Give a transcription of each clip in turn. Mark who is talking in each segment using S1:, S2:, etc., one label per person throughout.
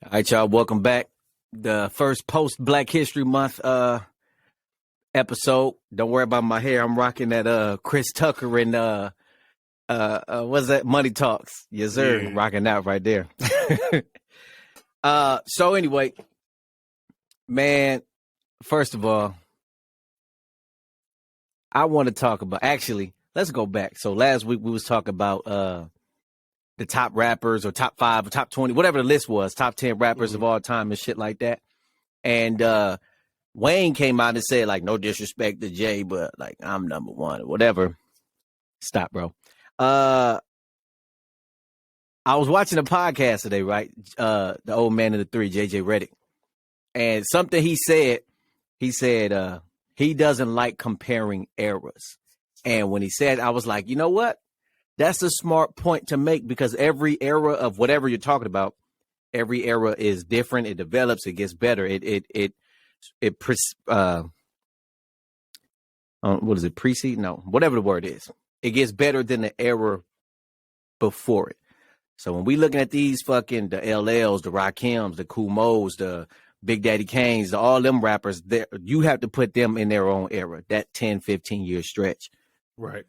S1: All right, y'all. Welcome back. The first post Black History Month episode. Don't worry about my hair. I'm rocking that Chris Tucker and what's that? Money Talks. Yes, sir.
S2: Yeah.
S1: Rocking that right there. So anyway, man, first of all, I want to talk about let's go back. So last week we was talking about the top rappers or top 5 or top 20, whatever the list was, top 10 rappers of all time and shit like that. And Wayne came out and said, like, no disrespect to Jay, but like, I'm number one or whatever. Stop, bro. I was watching a podcast today, right? The old man of the three, JJ Redick. And something he said he doesn't like comparing eras. And when he said, I was like, you know what? That's a smart point to make, because every era of whatever you're talking about, every era is different. It develops. It gets better. What is it? Precede? No, whatever the word is. It gets better than the era before it. So when we looking at these fucking the LLs, the Rakims, the Kumos, the Big Daddy Kanes, all them rappers, you have to put them in their own era, that 10, 15-year stretch.
S2: Right.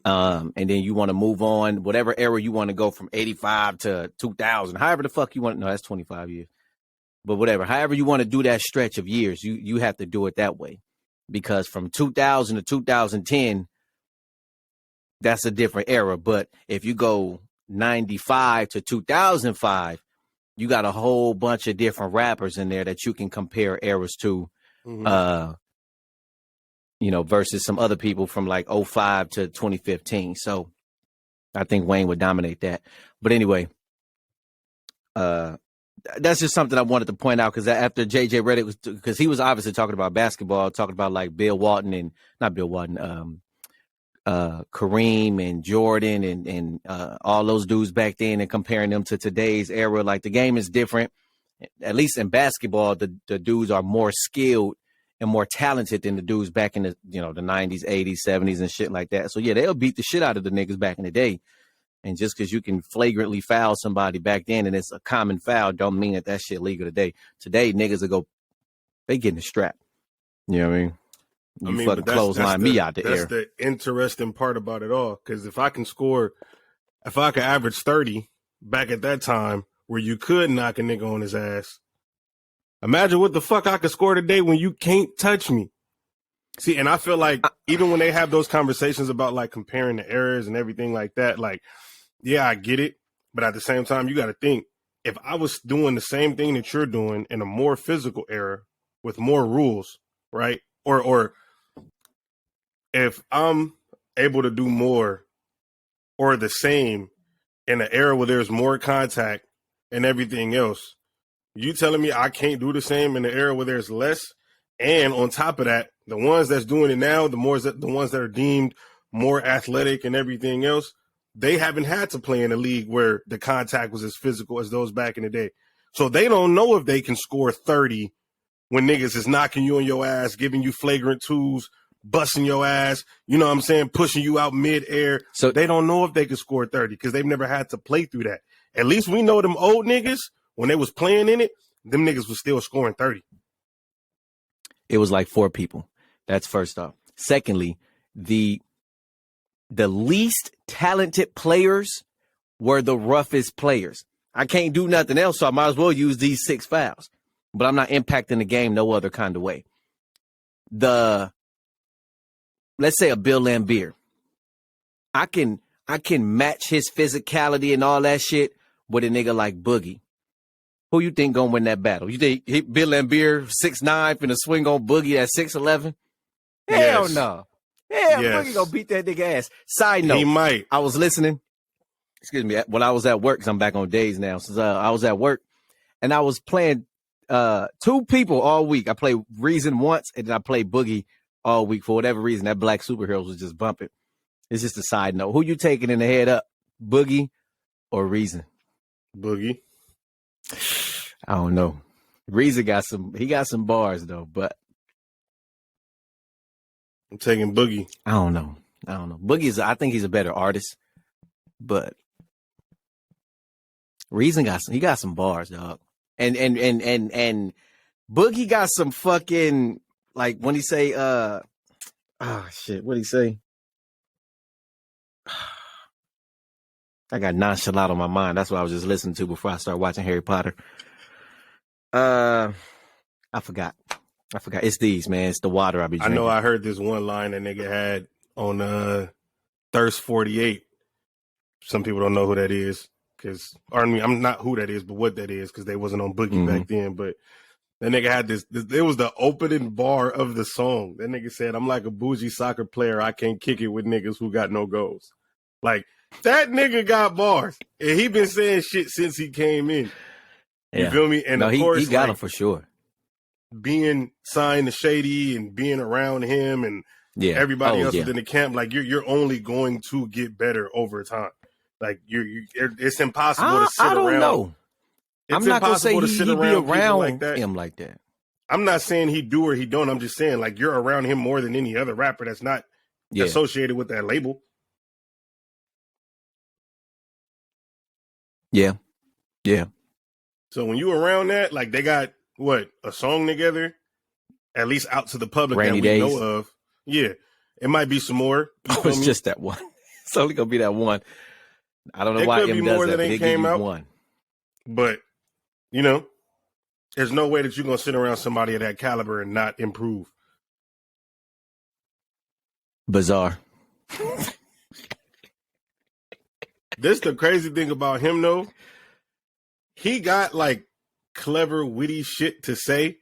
S1: And then you want to move on, whatever era you want to go from 85 to 2000, however the fuck you want. No, that's 25 years. But whatever, however you want to do that stretch of years, you have to do it that way. Because from 2000 to 2010, that's a different era. But if you go 95 to 2005, you got a whole bunch of different rappers in there that you can compare eras to. Mm-hmm. Versus some other people from like 05 to 2015. So I think Wayne would dominate that. But anyway, that's just something I wanted to point out, because after JJ Redick because he was obviously talking about basketball, talking about like Kareem and Jordan and all those dudes back then, and comparing them to today's era. Like, the game is different. At least in basketball, the dudes are more skilled and more talented than the dudes back in the, the 90s, 80s, 70s and shit like that. So yeah, they'll beat the shit out of the niggas back in the day. And just because you can flagrantly foul somebody back then and it's a common foul, don't mean that shit legal today. Today, niggas will they getting the strap. You know what I mean? You fucking clothesline me out the air.
S2: That's the interesting part about it all. Because if I could average 30 back at that time where you could knock a nigga on his ass, imagine what the fuck I could score today when you can't touch me. See, and I feel like even when they have those conversations about like comparing the eras and everything like that, like, yeah, I get it. But at the same time, you got to think, if I was doing the same thing that you're doing in a more physical era with more rules, right? Or if I'm able to do more or the same in an era where there's more contact and everything else, you telling me I can't do the same in the era where there's less? And on top of that, the ones that's doing it now, the ones that are deemed more athletic and everything else, they haven't had to play in a league where the contact was as physical as those back in the day. So they don't know if they can score 30 when niggas is knocking you on your ass, giving you flagrant twos, busting your ass, you know what I'm saying, pushing you out mid-air. So they don't know if they can score 30 because they've never had to play through that. At least we know them old niggas, when they was playing in it, them niggas was still scoring 30.
S1: It was like 4 people. That's first off. Secondly, the least talented players were the roughest players. I can't do nothing else, so I might as well use these 6 fouls. But I'm not impacting the game no other kind of way. Let's say a Bill Laimbeer. I can match his physicality and all that shit with a nigga like Boogie. Who you think gonna win that battle? You think Bill Laimbeer 6'9" finna swing on Boogie at 6'11"? Hell no. Hell, yes. Boogie gonna beat that nigga ass. Side note,
S2: he might.
S1: I was listening. Excuse me. When I was at work, because I'm back on days now. Since I was at work, and I was playing 2 people all week. I played Reason once, and then I played Boogie all week. For whatever reason, that Black Superheroes was just bumping. It's just a side note. Who you taking in the head up, Boogie or Reason?
S2: Boogie.
S1: I don't know. Reason got some bars though, but
S2: I'm taking Boogie.
S1: I don't know. I think he's a better artist, but Reason got some bars, dog. And Boogie got some fucking, like, when he say shit, what'd he say? I got nonchalant on my mind. That's what I was just listening to before I started watching Harry Potter. I forgot. It's these, man. It's the water I be drinking.
S2: I know I heard this one line that nigga had on Thirst 48. Some people don't know who that is. I'm not who that is, but what that is, because they wasn't on Boogie back then. But that nigga had this. It was the opening bar of the song. That nigga said, "I'm like a bougie soccer player. I can't kick it with niggas who got no goals." Like, that nigga got bars. And he been saying shit since he came in. You feel me? And
S1: no,
S2: of course,
S1: he got him for sure.
S2: Being signed to Shady and being around him and everybody else within the camp, like, you're only going to get better over time. Like, it's impossible to sit around.
S1: I don't know. I'm not gonna say he be around him like that.
S2: I'm not saying he do or he don't. I'm just saying, like, you're around him more than any other rapper that's not associated with that label. Yeah. So when you around that, like, they got a song together, at least out to the public
S1: Rainy
S2: that we
S1: Days.
S2: know of. Yeah, it might be some more.
S1: It's just that one. It's only gonna be that one. I don't know why M does that, but they give you one.
S2: But there's no way that you're gonna sit around somebody of that caliber and not improve.
S1: Bizarre.
S2: This the crazy thing about him, though. He got, like, clever, witty shit to say.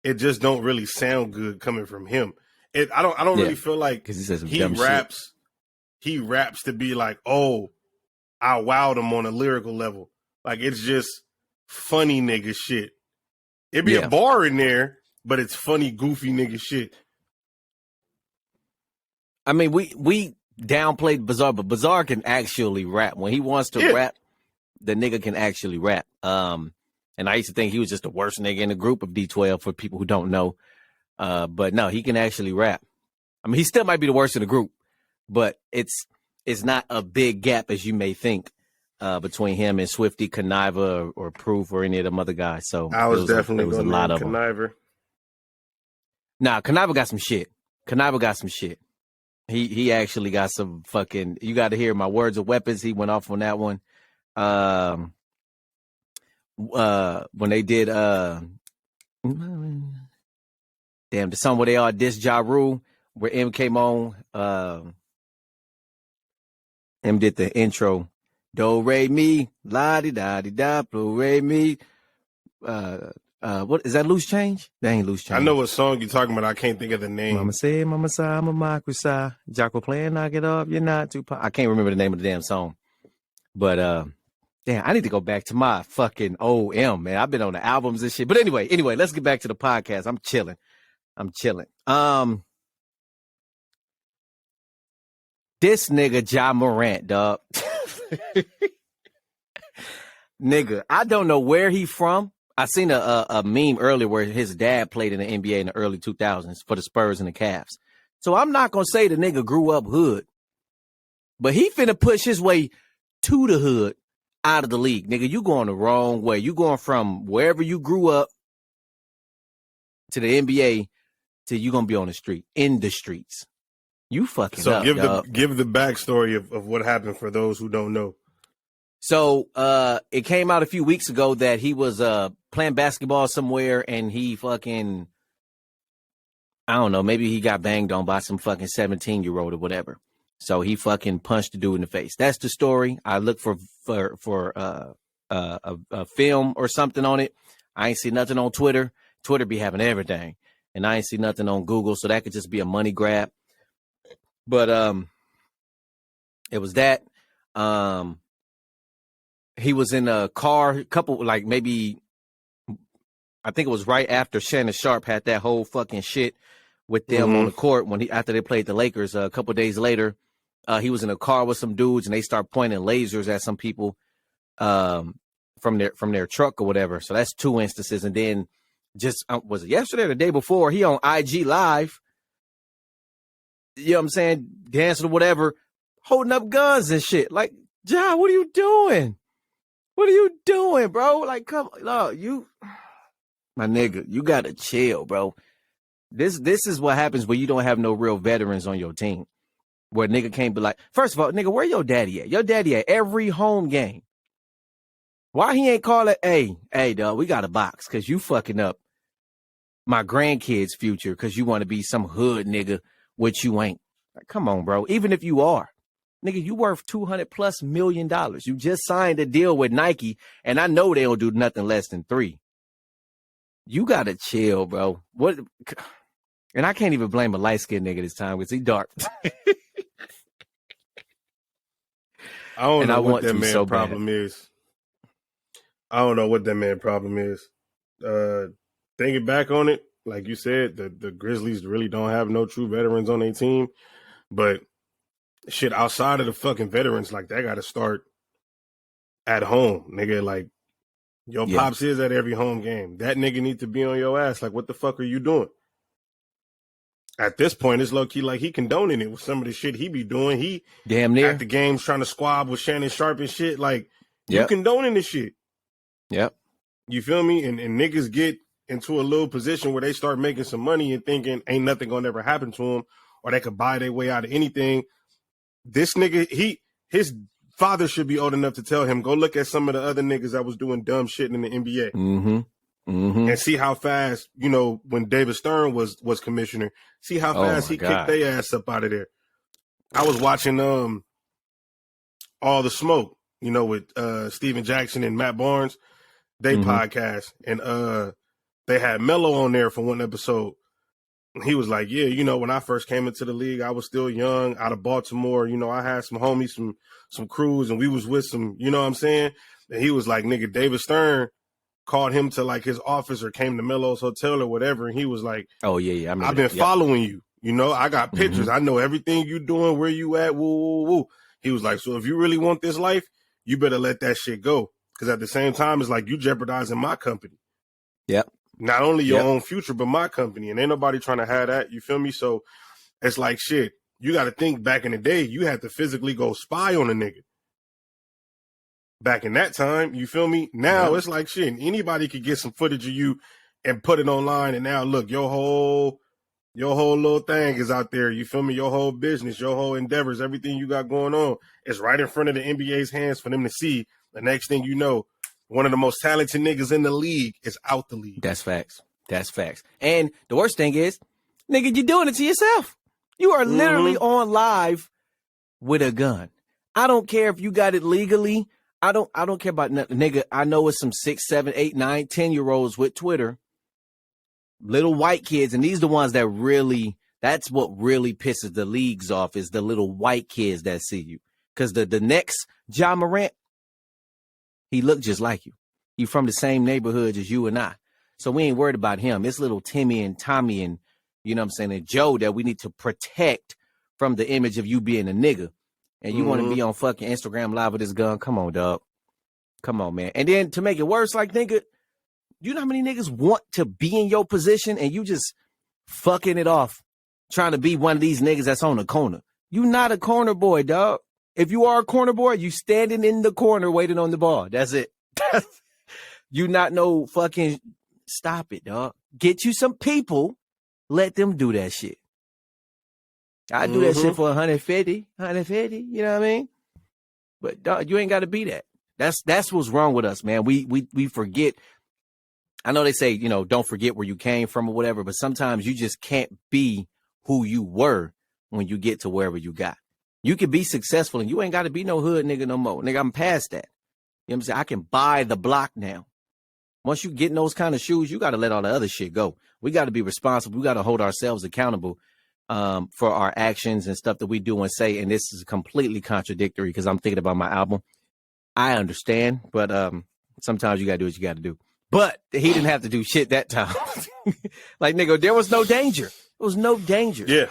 S2: It just don't really sound good coming from him. I don't really feel like he raps. Shit. He raps to be like, oh, I wowed him on a lyrical level. Like, it's just funny nigga shit. It'd be a bar in there, but it's funny, goofy nigga shit.
S1: I mean, we downplayed Bizarre, but Bizarre can actually rap. When he wants to rap, the nigga can actually rap. And I used to think he was just the worst nigga in the group of D12 for people who don't know. But no, he can actually rap. I mean, he still might be the worst in the group, but it's not a big gap as you may think between him and Swifty, Conniva, or Proof, or any of them other guys. So
S2: I was definitely going to name Conniva.
S1: Nah, Conniva got some shit. He actually got some fucking. You got to hear My Words of Weapons. He went off on that one. When they did the song where they all dissed Ja Rule, where M came on, M did the intro, do re mi la di da di da do re mi. What is that? Loose Change? That ain't Loose Change.
S2: I know what song you're talking about. I can't think of the name.
S1: Mama say, Mama sa, Mama sa. Jocko playing, knock it off. You're not too. I can't remember the name of the damn song, but damn, I need to go back to my fucking old M, man. I've been on the albums and shit. But anyway, let's get back to the podcast. I'm chilling. This nigga Ja Morant, dog. Nigga, I don't know where he from. I seen a meme earlier where his dad played in the NBA in the early 2000s for the Spurs and the Cavs. So I'm not going to say the nigga grew up hood, but he finna push his way to the hood out of the league. Nigga, you going the wrong way. You going from wherever you grew up to the NBA to you going to be on the street, in the streets. You fucking up,
S2: give the backstory of what happened for those who don't know.
S1: So it came out a few weeks ago that he was playing basketball somewhere and he fucking, I don't know, maybe he got banged on by some fucking 17-year-old or whatever. So he fucking punched the dude in the face. That's the story. I looked for a film or something on it. I ain't see nothing on Twitter. Twitter be having everything. And I ain't see nothing on Google, so that could just be a money grab. But it was that. He was in a car, maybe, I think it was right after Shannon Sharp had that whole fucking shit with them on the court after they played the Lakers. A couple days later, he was in a car with some dudes and they start pointing lasers at some people from their truck or whatever. So that's two instances. And then just was it yesterday or the day before, he on IG Live, you know what I'm saying, dancing or whatever, holding up guns and shit. Like, Ja, what are you doing? What are you doing, bro? Like, come on, my nigga, you gotta chill, bro. This is what happens when you don't have no real veterans on your team. Where nigga can't be like, first of all, nigga, where your daddy at? Your daddy at every home game. Why he ain't call it, hey, dog, we got a box because you fucking up my grandkids' future because you want to be some hood nigga, which you ain't. Like, come on, bro. Even if you are, nigga, you worth $200+ million. You just signed a deal with Nike, and I know they don't do nothing less than 3. You gotta chill, bro. What? And I can't even blame a light-skinned nigga this time because he dark.
S2: I don't
S1: And
S2: know
S1: I
S2: what
S1: want
S2: that
S1: to
S2: man
S1: so
S2: problem is. I don't know what that man problem is. Thinking back on it, like you said, the Grizzlies really don't have no true veterans on their team. But shit, outside of the fucking veterans, like that got to start at home, nigga. Like your
S1: Yeah.
S2: pops is at every home game. That nigga need to be on your ass. Like, what the fuck are you doing? At this point, it's low key like he condoning it with some of the shit he be doing. He
S1: Damn near.
S2: at the games trying to squab with Shannon Sharp and shit. Like, you
S1: Yep.
S2: condoning this shit.
S1: Yep.
S2: You feel me? And niggas get into a little position where they start making some money and thinking ain't nothing gonna ever happen to them, or they could buy their way out of anything. This nigga, his father should be old enough to tell him, go look at some of the other niggas that was doing dumb shit in the NBA.
S1: Mm-hmm. Mm-hmm.
S2: And see how fast, you know, when David Stern was commissioner, see how fast he kicked their ass up out of there. I was watching All the Smoke, you know, with Steven Jackson and Matt Barnes, they podcast, and they had Mello on there for one episode. He was like, yeah, you know, when I first came into the league, I was still young, out of Baltimore. You know, I had some homies, some crews, and we was with some, you know what I'm saying? And he was like, nigga, David Stern called him to like his office or came to Mello's hotel or whatever. And he was like,
S1: oh, yeah.
S2: I've been following you. You know, I got pictures. I know everything you doing, where you at, woo, woo, woo. He was like, so if you really want this life, you better let that shit go. Because at the same time, it's like you jeopardizing my company.
S1: Yep.
S2: Not only your own future, but my company. And ain't nobody trying to have that. You feel me? So it's like, shit, you got to think back in the day, you had to physically go spy on a nigga. Back in that time, you feel me? Now it's like, shit, anybody could get some footage of you and put it online. And now, look, your whole little thing is out there. You feel me? Your whole business, your whole endeavors, everything you got going on is right in front of the NBA's hands for them to see. The next thing you know, one of the most talented niggas in the league is out the league.
S1: That's facts. That's facts. And the worst thing is, nigga, you're doing it to yourself. You are literally on live with a gun. I don't care if you got it legally. I don't care about nothing. Nigga, I know it's some 6, 7, 8, 9, 10-year-olds with Twitter. Little white kids, and these are the ones that really, that's what really pisses the leagues off, is the little white kids that see you. Because the next Ja Morant, he looked just like you. You from the same neighborhood as you and I. So we ain't worried about him. It's little Timmy and Tommy and, you know what I'm saying, and Joe that we need to protect from the image of you being a nigga. And you want to be on fucking Instagram Live with this gun? Come on, dog. Come on, man. And then to make it worse, like, nigga, you know how many niggas want to be in your position and you just fucking it off, trying to be one of these niggas that's on the corner. You not a corner boy, dog. If you are a corner boy, you standing in the corner waiting on the ball. That's it. You not no fucking, stop it, dog. Get you some people, let them do that shit. I do that shit for 150, you know what I mean? But dog, you ain't got to be that. That's what's wrong with us, man. We forget. I know they say, you know, don't forget where you came from or whatever, but sometimes you just can't be who you were when you get to wherever you got. You can be successful and you ain't got to be no hood nigga no more. Nigga, I'm past that. You know what I'm saying? I can buy the block now. Once you get in those kind of shoes, you got to let all the other shit go. We got to be responsible. We got to hold ourselves accountable for our actions and stuff that we do and say. And this is completely contradictory because I'm thinking about my album. I understand, but sometimes you got to do what you got to do. But he didn't have to do shit that time. Like, nigga, there was no danger. There was no danger.
S2: Yeah.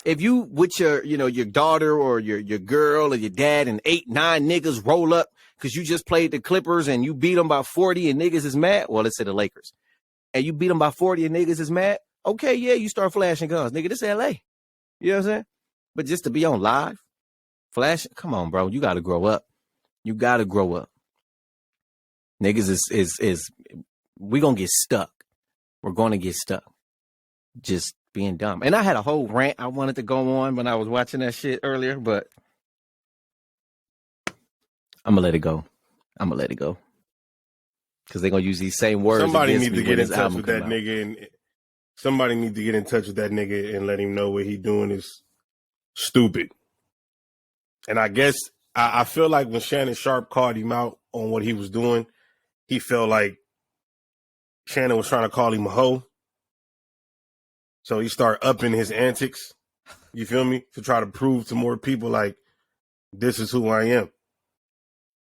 S1: If you with your, you know, your daughter or your girl or your dad and 8, 9 niggas roll up because you just played the Clippers and you beat them by 40 and niggas is mad. Well, let's say the Lakers. And you beat them by 40 and niggas is mad. Okay, yeah, you start flashing guns. Nigga, this LA. You know what I'm saying? But just to be on live, flashing, come on, bro. You got to grow up. You got to grow up. Niggas is we gonna get stuck. We're gonna get stuck. Just being dumb. And I had a whole rant I wanted to go on when I was watching that shit earlier, but I'm gonna let it go. Because they're gonna use these same words.
S2: Somebody need to get in touch with that nigga, and somebody need to get in touch with that nigga and let him know what he doing is stupid. And I guess I feel like when Shannon Sharp called him out on what he was doing, he felt like Shannon was trying to call him a hoe. So he started upping his antics, you feel me, to try to prove to more people, like, this is who I am.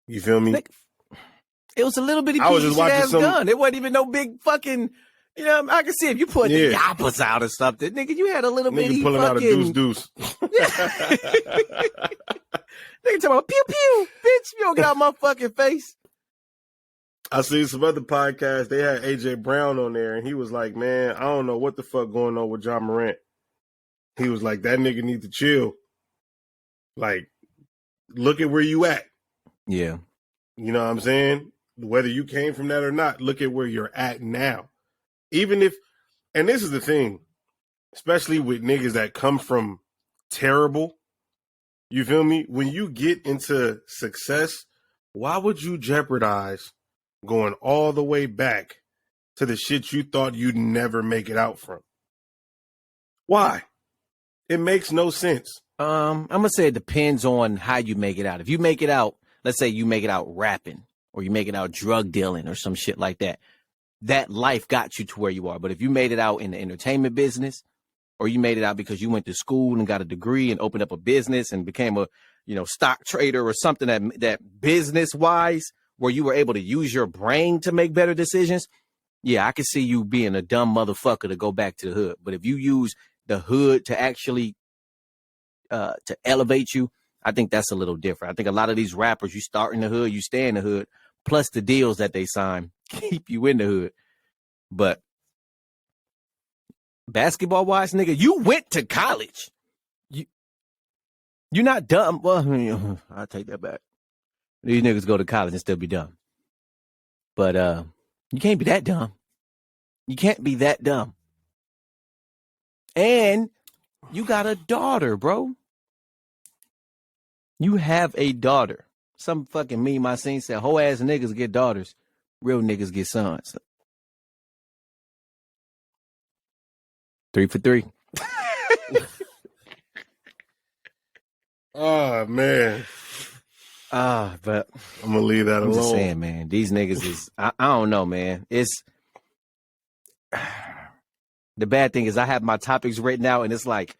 S2: You feel me?
S1: It was a little bitty
S2: I was
S1: piece
S2: just
S1: of
S2: watching
S1: ass gun. It wasn't even no big fucking, you know, I can see if you put the yappers out or something. Nigga, you had a little bitty
S2: pulling
S1: fucking...
S2: out a deuce.
S1: Nigga talking about pew pew, bitch, you don't get out my fucking face.
S2: I seen some other podcasts. They had AJ Brown on there, and he was like, man, I don't know what the fuck going on with John Morant. He was like, that nigga need to chill. Like, look at where you at.
S1: Yeah.
S2: You know what I'm saying? Whether you came from that or not, look at where you're at now. Even if, and this is the thing, especially with niggas that come from terrible, you feel me? When you get into success, why would you jeopardize going all the way back to the shit you thought you'd never make it out from? Why? It makes no sense.
S1: I'm gonna say it depends on how you make it out. If you make it out, let's say you make it out rapping, or you make it out drug dealing or some shit like that, that life got you to where you are. But if you made it out in the entertainment business, or you made it out because you went to school and got a degree and opened up a business and became a, you know, stock trader or something that business wise, where you were able to use your brain to make better decisions, yeah, I can see you being a dumb motherfucker to go back to the hood. But if you use the hood to actually to elevate you, I think that's a little different. I think a lot of these rappers, you start in the hood, you stay in the hood, plus the deals that they sign keep you in the hood. But basketball wise, nigga, you went to college. You're not dumb. Well, I'll take that back. These niggas go to college and still be dumb. But you can't be that dumb. You can't be that dumb. And you got a daughter, bro. You have a daughter. Some fucking meme I seen said, whole ass niggas get daughters. Real niggas get sons. 3 for 3.
S2: Oh, man.
S1: But
S2: I'm going to leave that alone.
S1: I'm just saying, man, these niggas is, I don't know, man. It's, the bad thing is I have my topics written out and it's like,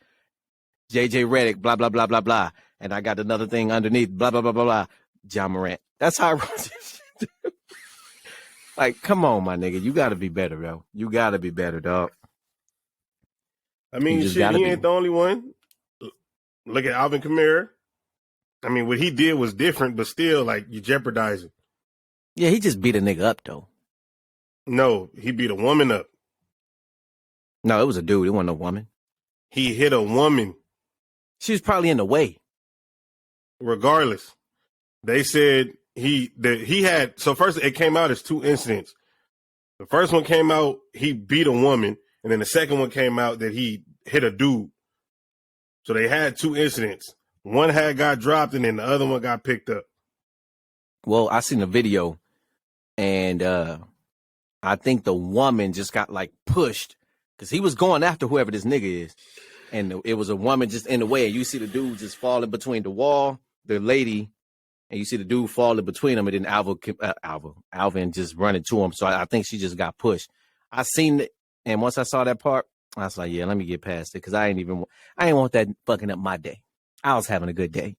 S1: JJ Redick, blah, blah, blah, blah, blah. And I got another thing underneath, blah, blah, blah, blah, blah. John Morant. That's how I wrote this shit. Like, come on, my nigga. You got to be better, bro. You got to be better, dog.
S2: I mean, shit, he ain't the only one. Look at Alvin Kamara. I mean, what he did was different, but still, like, you jeopardizing.
S1: Yeah, he just beat a nigga up, though.
S2: No, he beat a woman up.
S1: No, it was a dude. It wasn't a woman.
S2: He hit a woman.
S1: She was probably in the way.
S2: Regardless, they said he had, so first it came out as 2 incidents. The first one came out, he beat a woman, and then the second one came out that he hit a dude. So they had 2 incidents. One had got dropped, and then the other one got picked up.
S1: Well, I seen the video, and I think the woman just got like pushed because he was going after whoever this nigga is. And it was a woman just in the way. And you see the dude just falling between the wall, the lady, and you see the dude falling between them. And then Alvin just running to him. So I think she just got pushed. I seen it. And once I saw that part, I was like, yeah, let me get past it. Cause I ain't want that fucking up my day. I was having a good day.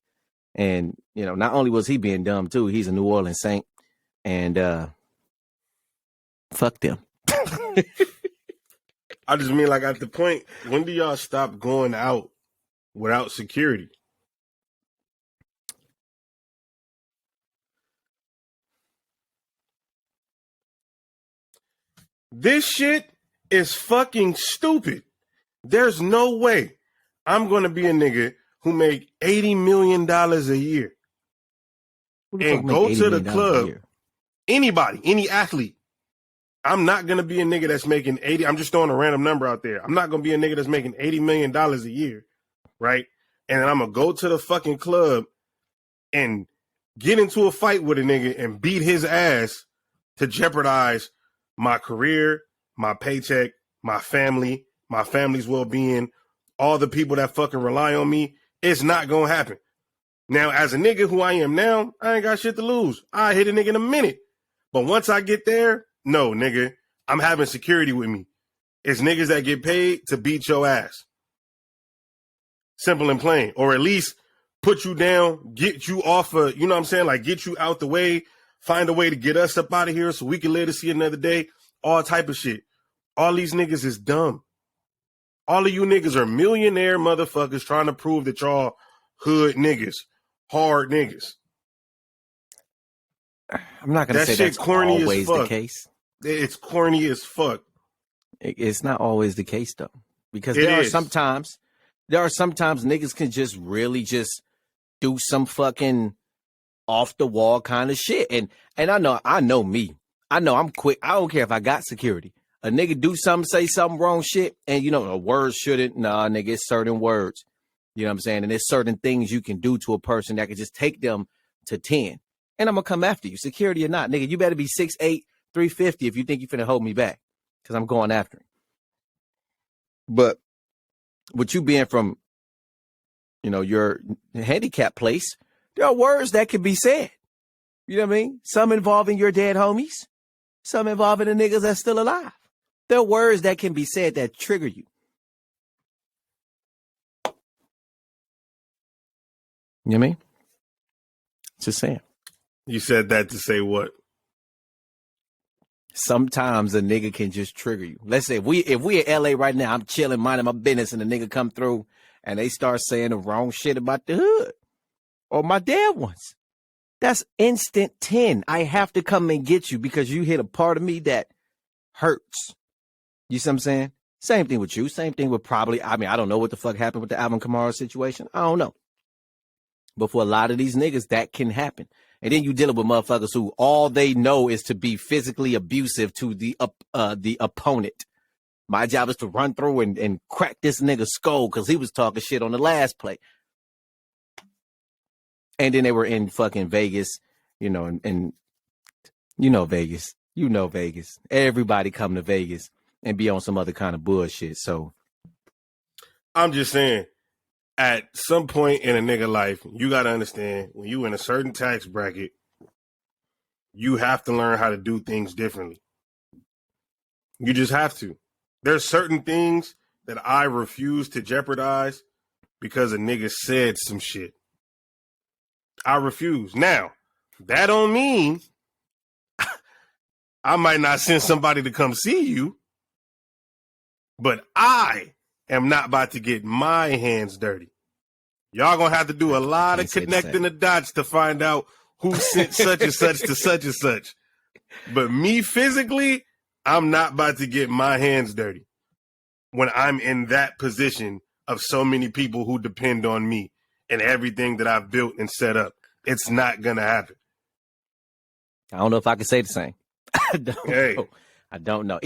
S1: And, you know, not only was he being dumb too, he's a New Orleans Saint. And fuck them.
S2: I just mean, like, at the point, when do y'all stop going out without security? This shit is fucking stupid. There's no way I'm going to be a nigga who make $80 million a year and go to the club anybody, any athlete. I'm not going to be a nigga that's making 80. I'm just throwing a random number out there. I'm not going to be a nigga that's making $80 million a year, right? And then I'm going to go to the fucking club and get into a fight with a nigga and beat his ass to jeopardize my career, my paycheck, my family's well-being, all the people that fucking rely on me. It's not going to happen. Now, as a nigga who I am now, I ain't got shit to lose. I hit a nigga in a minute. But once I get there, no, nigga, I'm having security with me. It's niggas that get paid to beat your ass. Simple and plain. Or at least put you down, get you off of, you know what I'm saying? Like, get you out the way, find a way to get us up out of here so we can live to see another day. All type of shit. All these niggas is dumb. All of you niggas are millionaire motherfuckers trying to prove that y'all hood niggas, hard niggas.
S1: I'm not going to say that's
S2: corny
S1: always
S2: as fuck.
S1: The case.
S2: It's corny as fuck.
S1: It's not always the case, though. Because there are sometimes niggas can just really just do some fucking off the wall kind of shit. And I know me. I know I'm quick. I don't care if I got security. A nigga do something, say something wrong shit, and you know, a word shouldn't. Nah, nigga, it's certain words. You know what I'm saying? And there's certain things you can do to a person that can just take them to 10. And I'm gonna come after you, security or not. Nigga, you better be 6'8", 350 if you think you finna hold me back. Cause I'm going after him. But with you being from, you know, your handicap place, there are words that can be said. You know what I mean? Some involving your dead homies, some involving the niggas that's still alive. There are words that can be said that trigger you. You know what I mean? Just saying.
S2: You said that to say what?
S1: Sometimes a nigga can just trigger you. Let's say if we in LA right now, I'm chilling, minding my business, and the nigga come through and they start saying the wrong shit about the hood or my dead ones. That's instant 10. I have to come and get you because you hit a part of me that hurts. You see what I'm saying? Same thing with you. Same thing with probably, I don't know what the fuck happened with the Alvin Kamara situation. I don't know. But for a lot of these niggas, that can happen. And then you dealing with motherfuckers who all they know is to be physically abusive to the opponent. My job is to run through and crack this nigga's skull because he was talking shit on the last play. And then they were in fucking Vegas, you know, and you know Vegas. You know Vegas. Everybody come to Vegas and be on some other kind of bullshit. So
S2: I'm just saying, at some point in a nigga life, you got to understand when you in a certain tax bracket, you have to learn how to do things differently. You just have to. There's certain things that I refuse to jeopardize because a nigga said some shit. I refuse. Now, that don't mean I might not send somebody to come see you, but I am not about to get my hands dirty. Y'all gonna have to do a lot of connecting the dots to find out who sent such and such to such and such. But me physically, I'm not about to get my hands dirty when I'm in that position of so many people who depend on me and everything that I've built and set up. It's not gonna happen.
S1: I don't know if I can say the same. I don't know.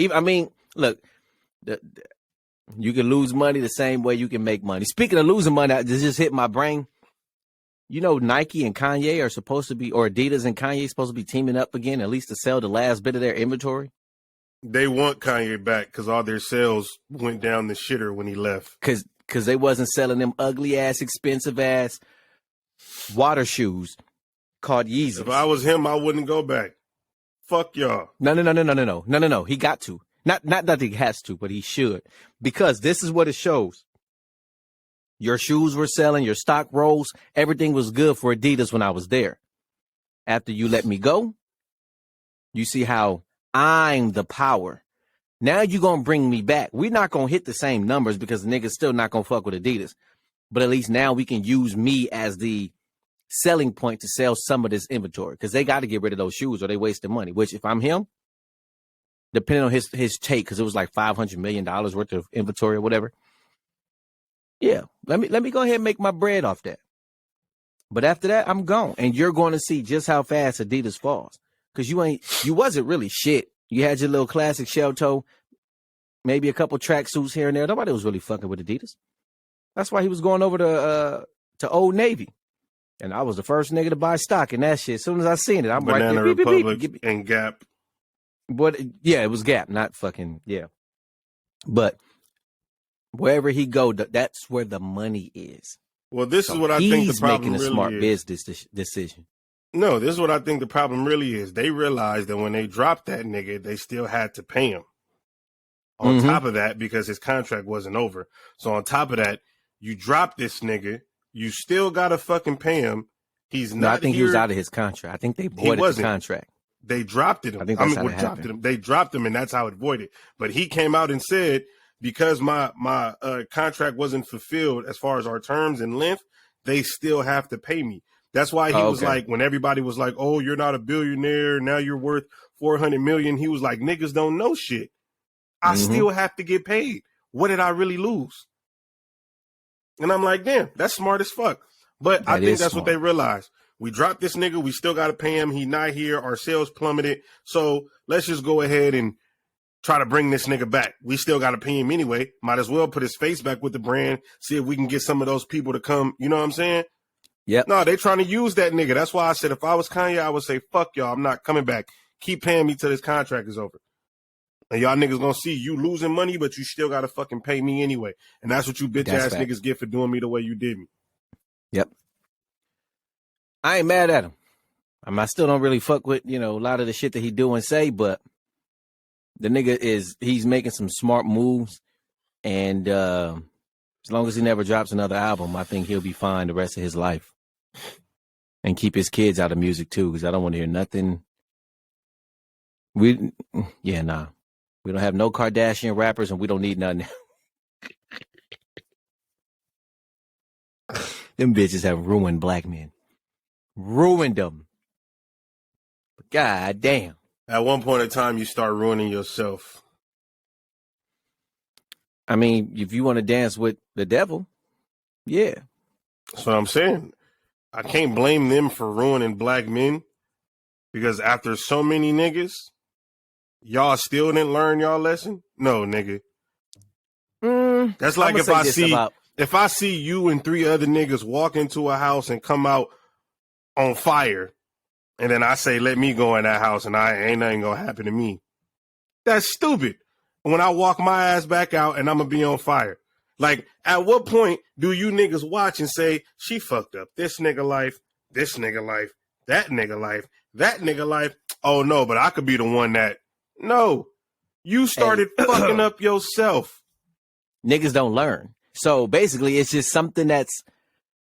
S1: Look, you can lose money the same way you can make money. Speaking of losing money, this just hit my brain. You know, Nike and Kanye are supposed to be, or Adidas and Kanye supposed to be teaming up again, at least to sell the last bit of their inventory.
S2: They want Kanye back because all their sales went down the shitter when he left.
S1: Because they wasn't selling them ugly ass, expensive ass water shoes called Yeezys.
S2: If I was him, I wouldn't go back. Fuck y'all.
S1: No. He got to. Not that he has to, but he should. Because this is what it shows. Your shoes were selling, your stock rose, everything was good for Adidas when I was there. After you let me go, you see how I'm the power. Now you're going to bring me back. We're not going to hit the same numbers because the niggas still not going to fuck with Adidas. But at least now we can use me as the selling point to sell some of this inventory because they got to get rid of those shoes or they wasting money, which if I'm him, depending on his take, because it was like $500 million worth of inventory or whatever. Yeah, let me go ahead and make my bread off that. But after that, I'm gone. And you're going to see just how fast Adidas falls. because you wasn't really shit. You had your little classic shell toe, maybe a couple tracksuits here and there. Nobody was really fucking with Adidas. That's why he was going over to Old Navy. And I was the first nigga to buy stock in that shit. As soon as I seen it, I'm
S2: Banana
S1: right there.
S2: Republic
S1: beep.
S2: and Gap.
S1: But yeah, it was Gap, not fucking, yeah. But wherever he go, that's where the money is.
S2: Well, this is what I think the problem
S1: really is. He's making a smart business decision.
S2: No, this is what I think the problem really is. They realized that when they dropped that nigga, they still had to pay him. On top of that, because his contract wasn't over. So on top of that, you drop this nigga, you still gotta fucking pay him. He's not.
S1: I think
S2: here.
S1: he was out of his contract. I think they voided the contract.
S2: They dropped him.
S1: I think that's how it happened.
S2: Him. They dropped him, and that's how it voided. But he came out and said, because my contract wasn't fulfilled as far as our terms and length, they still have to pay me. That's why he was like, when everybody was like, "Oh, you're not a billionaire. Now you're worth $400 million." He was like, "Niggas don't know shit. I still have to get paid. What did I really lose?" And I'm like, damn, that's smart as fuck. But I think that's what they realized. We dropped this nigga. We still got to pay him. He not here. Our sales plummeted. So let's just go ahead and try to bring this nigga back. We still got to pay him anyway. Might as well put his face back with the brand, see if we can get some of those people to come. You know what I'm saying?
S1: Yep.
S2: No, they trying to use that nigga. That's why I said if I was Kanye, I would say, fuck y'all. I'm not coming back. Keep paying me till this contract is over. And y'all niggas gonna see you losing money, but you still gotta fucking pay me anyway. And that's what you bitch ass niggas get for doing me the way you did me.
S1: Yep. I ain't mad at him. I still don't really fuck with, a lot of the shit that he do and say, but the nigga he's making some smart moves. And as long as he never drops another album, I think he'll be fine the rest of his life. And keep his kids out of music too, because I don't want to hear nothing. We don't have no Kardashian rappers, and we don't need nothing. Them bitches have ruined black men. Ruined them. But God damn.
S2: At one point in time, you start ruining yourself.
S1: I mean, if you want to dance with the devil, yeah.
S2: That's what I'm saying. I can't blame them for ruining black men, because after so many niggas, y'all still didn't learn y'all lesson? No, nigga. That's like if I see you and 3 other niggas walk into a house and come out on fire, and then I say, let me go in that house and ain't nothing gonna happen to me. That's stupid. When I walk my ass back out and I'm gonna be on fire. Like, at what point do you niggas watch and say, she fucked up this nigga life, that nigga life, that nigga life? Oh no, but I could be the one that. No, you started fucking up yourself.
S1: Niggas don't learn. So basically, it's just something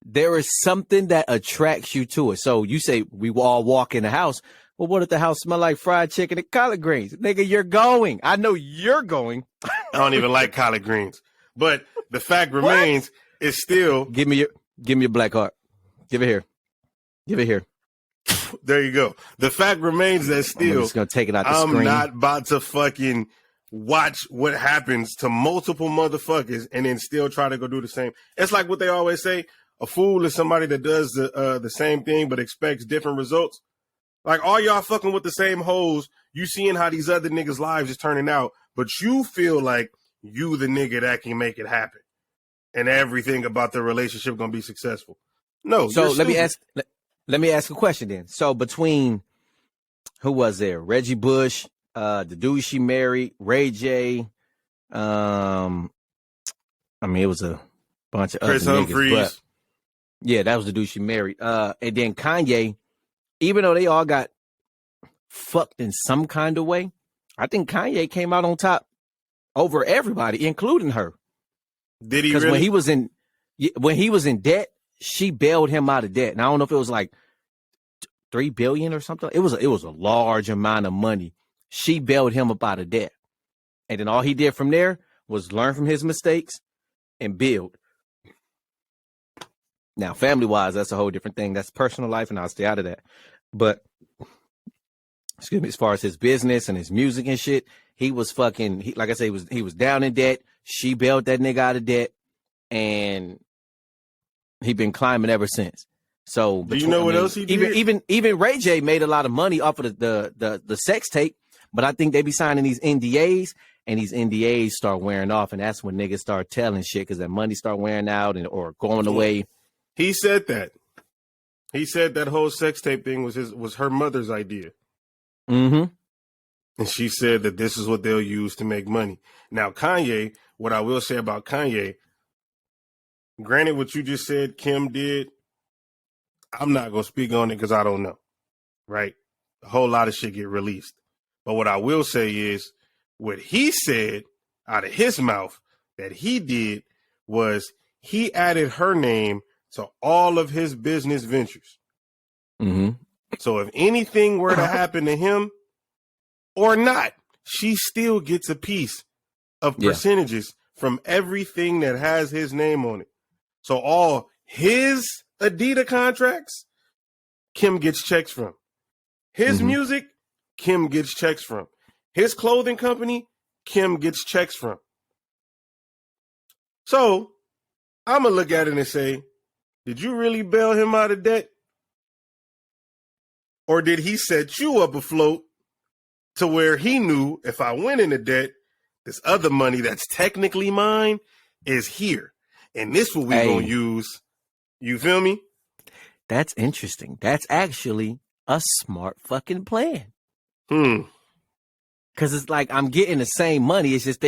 S1: there is something that attracts you to it. So you say, we all walk in the house. Well, what if the house smell like fried chicken and collard greens? Nigga, you're going. I know you're going.
S2: I don't even like collard greens. But the fact remains, it's still.
S1: Give me your black heart. Give it here.
S2: There you go. The fact remains that still,
S1: I'm just gonna take it out the screen.
S2: I'm not about to fucking watch what happens to multiple motherfuckers and then still try to go do the same. It's like what they always say: a fool is somebody that does the same thing but expects different results. Like, all y'all fucking with the same hoes. You seeing how these other niggas' lives is turning out, but you feel like you the nigga that can make it happen, and everything about the relationship gonna be successful. No.
S1: So let me ask a question then. So between, who was there? Reggie Bush, the dude she married, Ray J. I mean, it was a bunch of
S2: Chris
S1: other
S2: Humphries.
S1: niggas, but yeah, that was the dude she married. And then Kanye, even though they all got fucked in some kind of way, I think Kanye came out on top over everybody, including her.
S2: Did he?
S1: Because
S2: really?
S1: when he was in debt, she bailed him out of debt. And I don't know if it was like $3 billion or something. It was a large amount of money. She bailed him up out of debt. And then all he did from there was learn from his mistakes and build. Now, family-wise, that's a whole different thing. That's personal life, and I'll stay out of that. But, excuse me, as far as his business and his music and shit, he was fucking, like I say, he was down in debt. She bailed that nigga out of debt, and he been climbing ever since. So
S2: do you know what else he did?
S1: Even Ray J made a lot of money off of the sex tape, but I think they be signing these NDAs, and these NDAs start wearing off, and that's when niggas start telling shit because that money start wearing out or going away.
S2: He said that. He said that whole sex tape thing was her mother's idea.
S1: Mm-hmm.
S2: And she said that this is what they'll use to make money. Now, Kanye, what I will say about Kanye, granted what you just said Kim did, I'm not going to speak on it because I don't know, right? A whole lot of shit get released. But what I will say is what he said out of his mouth that he did was he added her name to all of his business ventures.
S1: Mm-hmm.
S2: So if anything were to happen to him or not, she still gets a piece of percentages from everything that has his name on it. So all his Adidas contracts, Kim gets checks from. His music, Kim gets checks from. His clothing company, Kim gets checks from. So I'm going to look at it and say, did you really bail him out of debt? Or did he set you up afloat to where he knew if I went into debt, this other money that's technically mine is here. And this what we going to use. You feel me?
S1: That's interesting. That's actually a smart fucking plan. Because it's like I'm getting the same money. It's just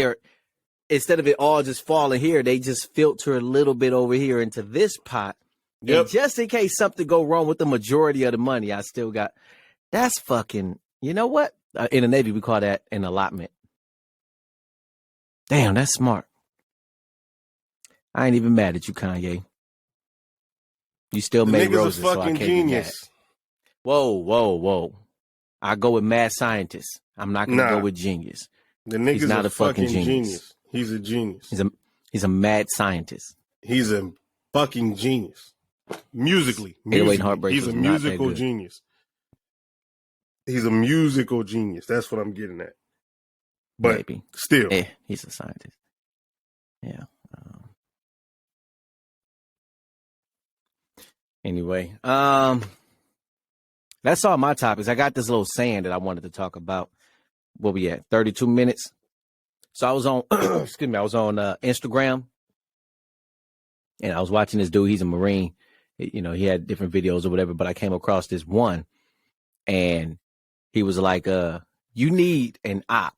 S1: instead of it all just falling here, they just filter a little bit over here into this pot. Yep. And just in case something go wrong with the majority of the money, I still got. That's fucking, you know what? In the Navy, we call that an allotment. Damn, that's smart. I ain't even mad at you, Kanye. You still made roses, so I can't genius. Be mad. Whoa. I go with mad scientist. I'm not gonna go with genius.
S2: The nigga's not a fucking genius. He's a genius.
S1: He's a mad scientist.
S2: He's a fucking genius. Musically. He's a musical genius. He's a musical genius. That's what I'm getting at. But maybe. Still.
S1: He's a scientist. Yeah. Anyway, that's all my topics. I got this little saying that I wanted to talk about. What we at? 32 minutes. So I was on, excuse me, I was on Instagram, and I was watching this dude. He's a Marine. You know, he had different videos or whatever, but I came across this one, and he was like, you need an op,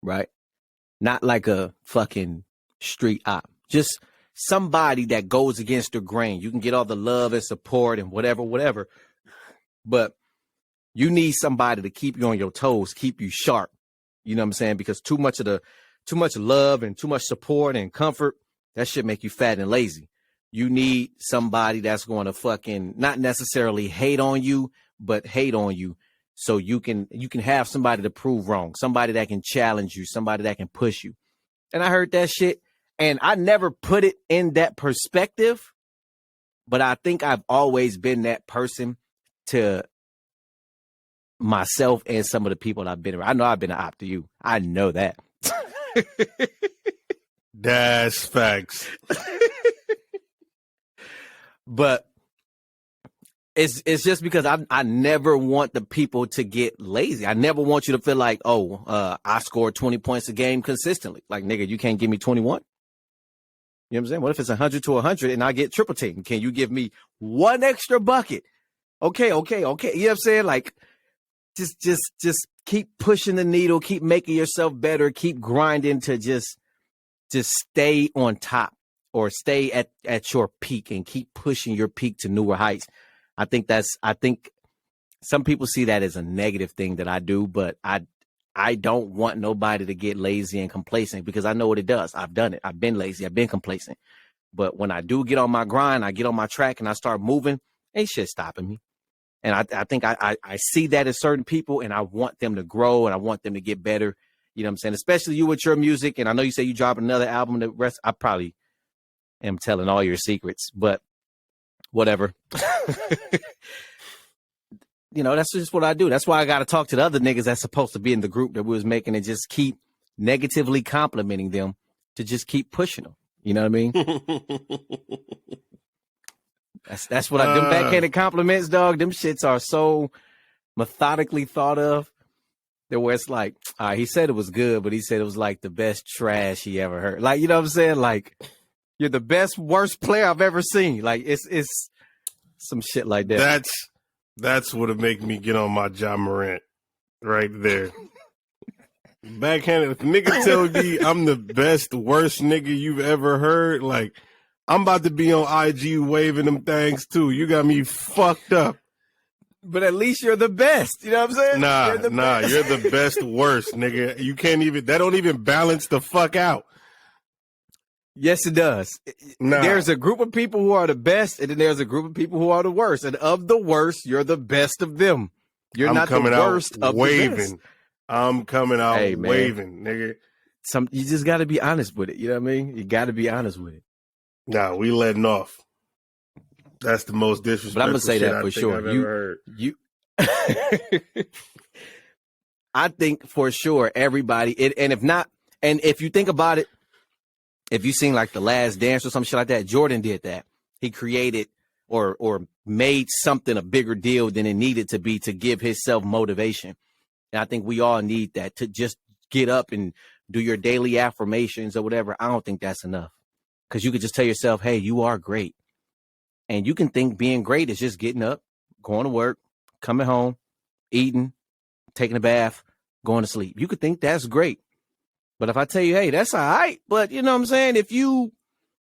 S1: right? Not like a fucking street op. Just somebody that goes against the grain. You can get all the love and support and whatever. But you need somebody to keep you on your toes, keep you sharp. You know what I'm saying? Because too much love and too much support and comfort, that shit make you fat and lazy. You need somebody that's going to fucking not necessarily hate on you, but hate on you. So you can have somebody to prove wrong, somebody that can challenge you, somebody that can push you. And I heard that shit, and I never put it in that perspective, but I think I've always been that person to myself and some of the people I've been around. I know I've been an op to you. I know that.
S2: That's facts.
S1: But it's just because I never want the people to get lazy. I never want you to feel like, I scored 20 points a game consistently. Like, nigga, you can't give me 21. You know what I'm saying? What if it's 100 to 100 and I get triple team? Can you give me one extra bucket? Okay. You know what I'm saying? Like, just keep pushing the needle, keep making yourself better, keep grinding to just stay on top or stay at your peak and keep pushing your peak to newer heights. I think some people see that as a negative thing that I do, but I don't want nobody to get lazy and complacent because I know what it does. I've done it. I've been lazy. I've been complacent. But when I do get on my grind, I get on my track and I start moving, ain't shit stopping me. And I think I see that in certain people, and I want them to grow and I want them to get better. You know what I'm saying? Especially you with your music. And I know you say you drop another album. The rest, I probably am telling all your secrets, but whatever. You know, that's just what I do. That's why I got to talk to the other niggas that's supposed to be in the group that we was making and just keep negatively complimenting them to just keep pushing them. You know what I mean? That's what them backhanded compliments, dog. Them shits are so methodically thought of. That where it's like, he said it was good, but he said it was like the best trash he ever heard. Like, you know what I'm saying? Like, you're the best, worst player I've ever seen. Like, it's some shit like that.
S2: That's what'll make me get on my Ja Morant right there. Backhanded, if a nigga tell me I'm the best, worst nigga you've ever heard, like, I'm about to be on IG waving them things too. You got me fucked up.
S1: But at least you're the best. You know what I'm saying?
S2: You're the best worst, nigga. You can't even, that don't even balance the fuck out.
S1: Yes, it does. There's a group of people who are the best, and then there's a group of people who are the worst. And of the worst, you're the best of them. You're not the worst of the best.
S2: I'm coming out waving, nigga.
S1: You just got to be honest with it. You know what I mean? You got to be honest with it.
S2: Nah, we letting off. That's the most disrespectful.
S1: But I'm gonna say that for sure. I think for sure everybody. And if not, and if you think about it, if you seen like The Last Dance or some shit like that, Jordan did that. He created or made something a bigger deal than it needed to be to give himself motivation. And I think we all need that to just get up and do your daily affirmations or whatever. I don't think that's enough because you could just tell yourself, hey, you are great. And you can think being great is just getting up, going to work, coming home, eating, taking a bath, going to sleep. You could think that's great. But if I tell you, hey, that's all right. But you know what I'm saying? If you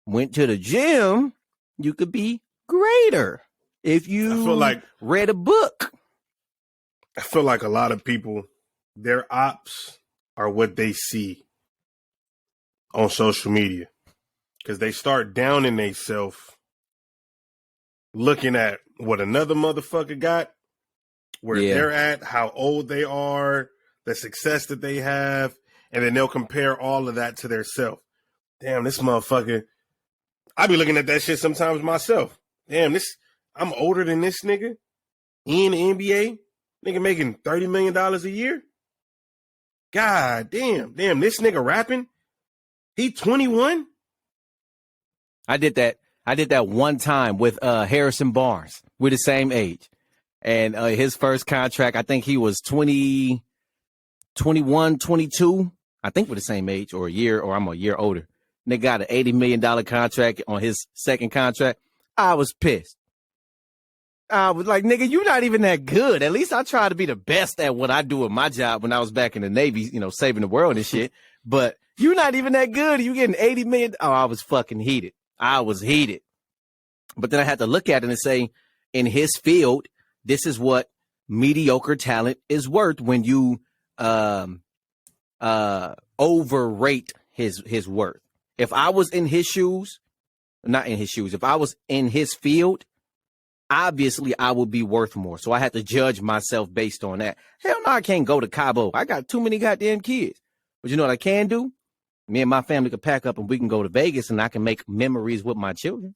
S1: went to the gym, you could be greater. If you read a book.
S2: I feel like a lot of people, their ops are what they see on social media. Because they start downing themselves, looking at what another motherfucker got, where they're at, how old they are, the success that they have, and then they'll compare all of that to their self. Damn, this motherfucker. I be looking at that shit sometimes myself. Damn, I'm older than this nigga in the NBA. Nigga making $30 million a year. God damn, this nigga rapping. He 21.
S1: I did that one time with Harrison Barnes. We're the same age. And his first contract, I think he was 21, 22. I think we're the same age or I'm a year older. And they got an $80 million contract on his second contract. I was pissed. I was like, nigga, you're not even that good. At least I try to be the best at what I do at my job when I was back in the Navy, saving the world and shit. But you're not even that good. You getting 80 million. Oh, I was fucking heated. I was heated. But then I had to look at it and say, in his field, this is what mediocre talent is worth when you overrate his worth. If I was in his shoes, not in his shoes, if I was in his field, obviously I would be worth more. So I had to judge myself based on that. Hell no, I can't go to Cabo. I got too many goddamn kids. But you know what I can do? Me and my family could pack up and we can go to Vegas and I can make memories with my children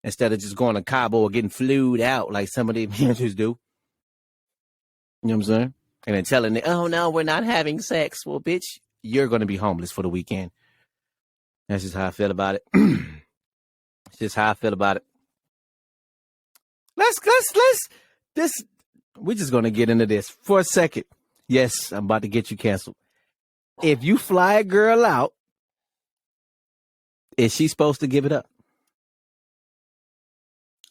S1: instead of just going to Cabo or getting flued out like some of the managers do. You know what I'm saying? And then telling them, oh, no, we're not having sex. Well, bitch, you're going to be homeless for the weekend. That's just how I feel about it. It's just how I feel about it. We're just going to get into this for a second. Yes, I'm about to get you canceled. If you fly a girl out, is she supposed to give it up?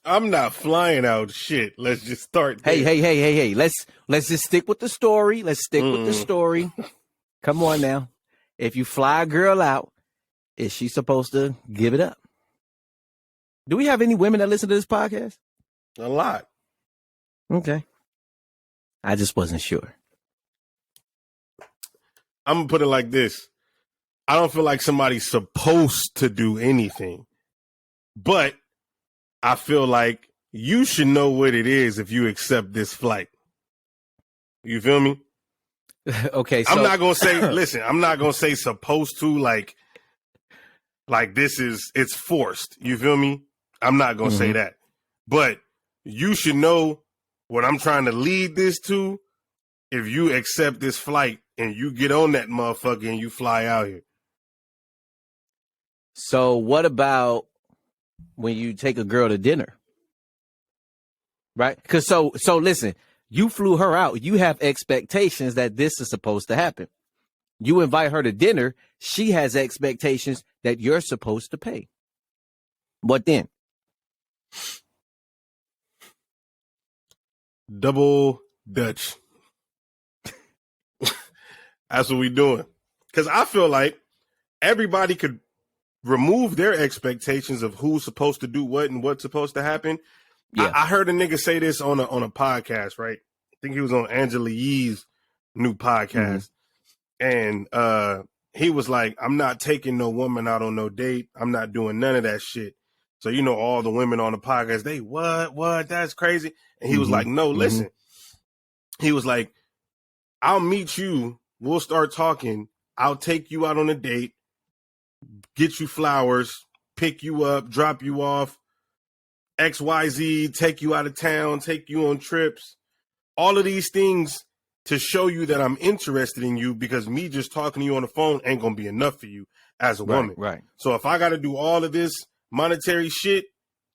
S2: I'm not flying out shit. Let's just start there.
S1: Hey. Let's just stick with the story. Let's stick with the story. Come on now. If you fly a girl out, is she supposed to give it up? Do we have any women that listen to this podcast?
S2: A lot.
S1: Okay. I just wasn't sure.
S2: I'm going to put it like this. I don't feel like somebody's supposed to do anything, but I feel like you should know what it is if you accept this flight. You feel me?
S1: Okay. So
S2: I'm not going to say, listen, I'm not going to say supposed to like it's forced. You feel me? I'm not going to say that, but you should know what I'm trying to lead this to if you accept this flight and you get on that motherfucker and you fly out here.
S1: So what about when you take a girl to dinner Right? Because so listen, you flew her out. You have expectations that this is supposed to happen. You invite her to dinner. She has expectations that you're supposed to pay. What then?
S2: Double Dutch. That's what we doing. Because I feel like everybody could remove their expectations of who's supposed to do what and what's supposed to happen.
S1: Yeah.
S2: I heard a nigga say this on a podcast, right? I think he was on Angela Yee's new podcast. And he was like, I'm not taking no woman out on no date. I'm not doing none of that shit. So, you know, all the women on the podcast, they, what? That's crazy. And he was like, no, listen. He was like, I'll meet you. We'll start talking. I'll take you out on a date, get you flowers, pick you up, drop you off, XYZ, take you out of town, take you on trips. All of these things to show you that I'm interested in you, because me just talking to you on the phone ain't going to be enough for you as a woman.
S1: Right.
S2: So if I got to do all of this monetary shit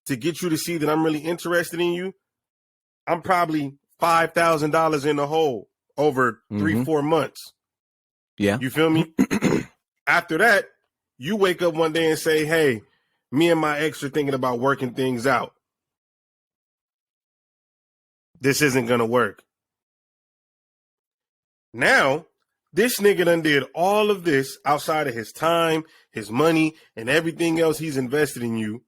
S2: to get you to see that I'm really interested in you, I'm probably $5,000 in the hole over 3-4 months.
S1: Yeah.
S2: You feel me? After that, you wake up one day and say, hey, me and my ex are thinking about working things out. This isn't going to work. Now, this nigga done did all of this outside of his time, his money, and everything else he's invested in you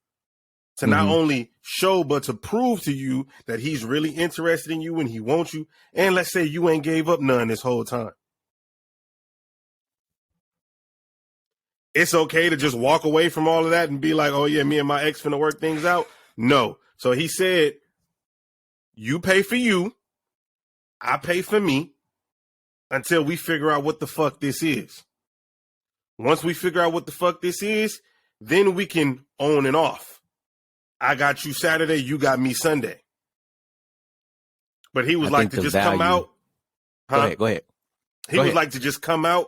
S2: to not only show, but to prove to you that he's really interested in you and he wants you. And let's say you ain't gave up none this whole time. It's okay to just walk away from all of that and be like, oh yeah, me and my ex finna work things out. No. So he said, you pay for you, I pay for me, until we figure out what the fuck this is. Once we figure out what the fuck this is, then we can on and off. I got you Saturday, you got me Sunday. But he was like to just come out.
S1: Huh? Go ahead.
S2: He was like to just come out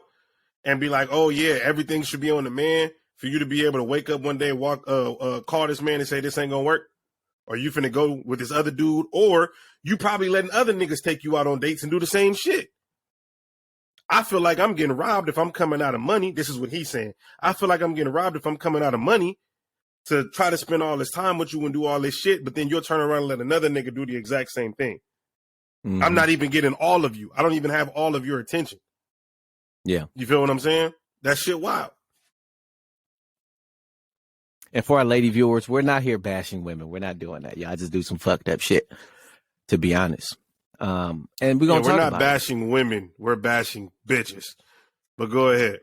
S2: and be like, oh yeah, everything should be on the man for you to be able to wake up one day and walk, call this man and say, this ain't gonna work. Or you finna go with this other dude, or you probably letting other niggas take you out on dates and do the same shit. I feel like I'm getting robbed if I'm coming out of money. This is what he's saying. I feel like I'm getting robbed if I'm coming out of money to try to spend all this time with you and do all this shit, but then you'll turn around and let another nigga do the exact same thing. I'm not even getting all of you. I don't even have all of your attention.
S1: Yeah.
S2: You feel what I'm saying? That shit wild.
S1: And for our lady viewers, we're not here bashing women. We're not doing that. Y'all just do some fucked up shit, to be honest. And we're gonna talk
S2: we're not
S1: about
S2: bashing women. We're bashing bitches. But go ahead.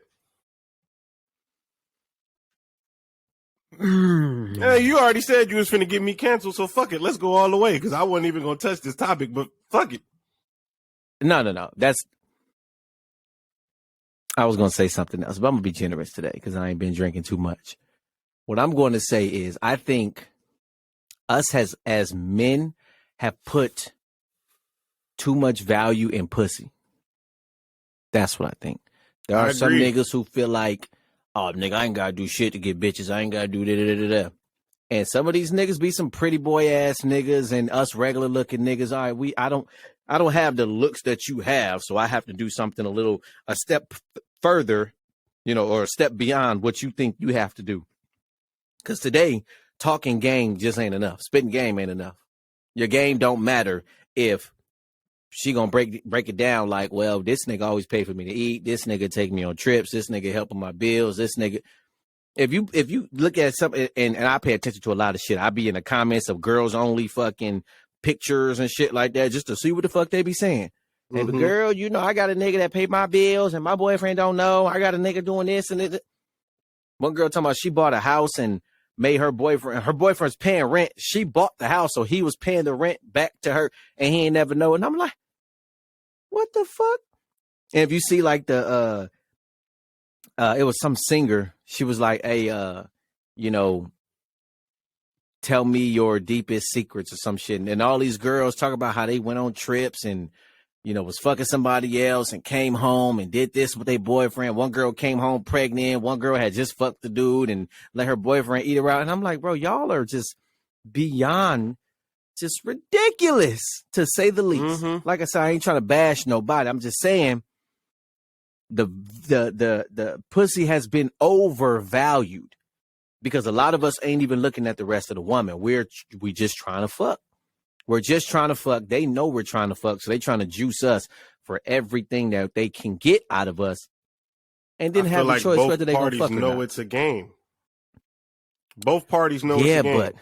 S2: Hey, you already said you was finna get me canceled, so fuck it. Let's go all the way, because I wasn't even gonna touch this topic, but fuck it.
S1: No. I was gonna say something else, but I'm gonna be generous today because I ain't been drinking too much. What I'm going to say is I think us as men have put too much value in pussy. That's what I think. There are some niggas who feel like, oh, nigga, I ain't got to do shit to get bitches. I ain't got to do da-da-da-da-da. And some of these niggas be some pretty boy ass niggas, and us regular looking niggas, all right, I don't have the looks that you have, so I have to do something a step further, or a step beyond what you think you have to do. Because today, talking game just ain't enough. Spitting game ain't enough. Your game don't matter if she gonna break it down like, well, this nigga always pay for me to eat. This nigga take me on trips. This nigga helping my bills. This nigga. If you look at something, and I pay attention to a lot of shit. I be in the comments of girls only fucking pictures and shit like that just to see what the fuck they be saying. And the girl, I got a nigga that paid my bills and my boyfriend don't know. I got a nigga doing this and it. One girl talking about she bought a house and made her boyfriend's paying rent. She bought the house, so he was paying the rent back to her, and he ain't never know. And I'm like, what the fuck? And if you see like it was some singer. She was like, hey, tell me your deepest secrets or some shit. And all these girls talk about how they went on trips and, was fucking somebody else and came home and did this with their boyfriend. One girl came home pregnant. One girl had just fucked the dude and let her boyfriend eat her out. And I'm like, bro, y'all are just beyond just ridiculous, to say the least.
S2: Mm-hmm.
S1: Like I said, I ain't trying to bash nobody. I'm just saying the pussy has been overvalued because a lot of us ain't even looking at the rest of the woman. We just trying to fuck. We're just trying to fuck. They know we're trying to fuck, so they trying to juice us for everything that they can get out of us, and then have a choice whether they gonna fuck or not.
S2: Both parties know it's a game. Both parties know it's a game. But